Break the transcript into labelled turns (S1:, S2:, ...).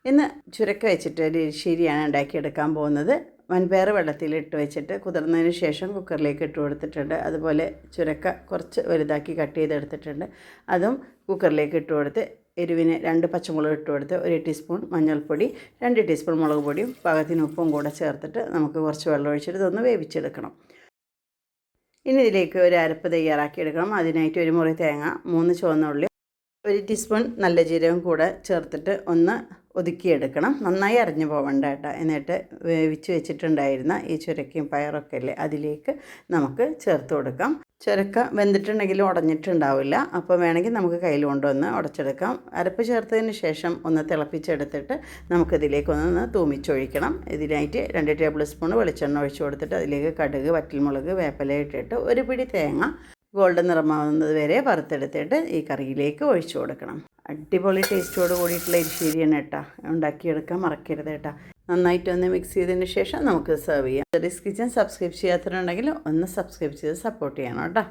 S1: ഇന്ന് ചുരക്ക വെച്ചിട്ട് ഒരു എരിശ്ശേരിയാണ് ഉണ്ടാക്കിയെടുക്കാൻ പോകുന്നത്. വൻപയർ വെള്ളത്തിലിട്ട് വെച്ചിട്ട് കുതിർന്നതിന് ശേഷം കുക്കറിലേക്ക് ഇട്ട് കൊടുത്തിട്ടുണ്ട്. അതുപോലെ ചുരക്ക കുറച്ച് വലുതാക്കി കട്ട് ചെയ്തെടുത്തിട്ടുണ്ട്. അതും കുക്കറിലേക്ക് ഇട്ട് കൊടുത്ത് എരിവിന് 2 പച്ചമുളക് ഇട്ട് കൊടുത്ത് 1 ടീസ്പൂൺ മഞ്ഞൾപ്പൊടി, 2 ടീസ്പൂൺ മുളക് പൊടിയും പാകത്തിന് ഉപ്പും കൂടെ ചേർത്തിട്ട് നമുക്ക് കുറച്ച് വെള്ളം ഒഴിച്ചിട്ട് ഇതൊന്ന് വേവിച്ചെടുക്കണം. ഇനി ഇതിലേക്ക് ഒരു അരപ്പ് തയ്യാറാക്കിയെടുക്കണം. അതിനായിട്ട് 1 മുറി തേങ്ങ, 3 ചുവന്ന ഉള്ളി, 1 ടീസ്പൂൺ നല്ല ജീരകം കൂടെ ചേർത്തിട്ട് ഒന്ന് ഒതുക്കിയെടുക്കണം. നന്നായി അരഞ്ഞു പോകണ്ട കേട്ടോ. എന്നിട്ട് വേവിച്ച് വെച്ചിട്ടുണ്ടായിരുന്ന ഈ ചുരക്കയും പയറൊക്കെ അല്ലേ, അതിലേക്ക് നമുക്ക് ചേർത്ത് കൊടുക്കാം. ചുരക്ക വെന്തിട്ടുണ്ടെങ്കിലും ഉടഞ്ഞിട്ടുണ്ടാവില്ല. അപ്പോൾ വേണമെങ്കിൽ നമുക്ക് കയ്യിൽ കൊണ്ടുവന്ന് ഉടച്ചെടുക്കാം. അരപ്പ് ചേർത്തതിന് ശേഷം ഒന്ന് തിളപ്പിച്ചെടുത്തിട്ട് നമുക്കിതിലേക്കൊന്ന് തൂമിച്ചൊഴിക്കണം. ഇതിനായിട്ട് 2 ടേബിൾ സ്പൂൺ വെളിച്ചെണ്ണ ഒഴിച്ച് കൊടുത്തിട്ട് അതിലേക്ക് കടുക്, വറ്റൽമുളക്, വേപ്പില ഇട്ടിട്ട് 1 പിടി തേങ്ങ ഗോൾഡൻ നിറമാവുന്നത് വരെ വറുത്തെടുത്തിട്ട് ഈ കറിയിലേക്ക് ഒഴിച്ചു കൊടുക്കണം. അടിപൊളി ടേസ്റ്റോട് കൂടിയിട്ടുള്ള എരിശ്ശേരിയാണ് കേട്ടോ. ഉണ്ടാക്കിയെടുക്കാൻ മറക്കരുത് കേട്ടോ. നന്നായിട്ടൊന്ന് മിക്സ് ചെയ്തതിന് ശേഷം നമുക്ക് സെർവ് ചെയ്യാം. റിസ്ക് കിച്ചൻ സബ്സ്ക്രൈബ് ചെയ്യാത്തവരുണ്ടെങ്കിൽ ഒന്ന് സബ്സ്ക്രൈബ് ചെയ്ത് സപ്പോർട്ട് ചെയ്യണം കേട്ടോ.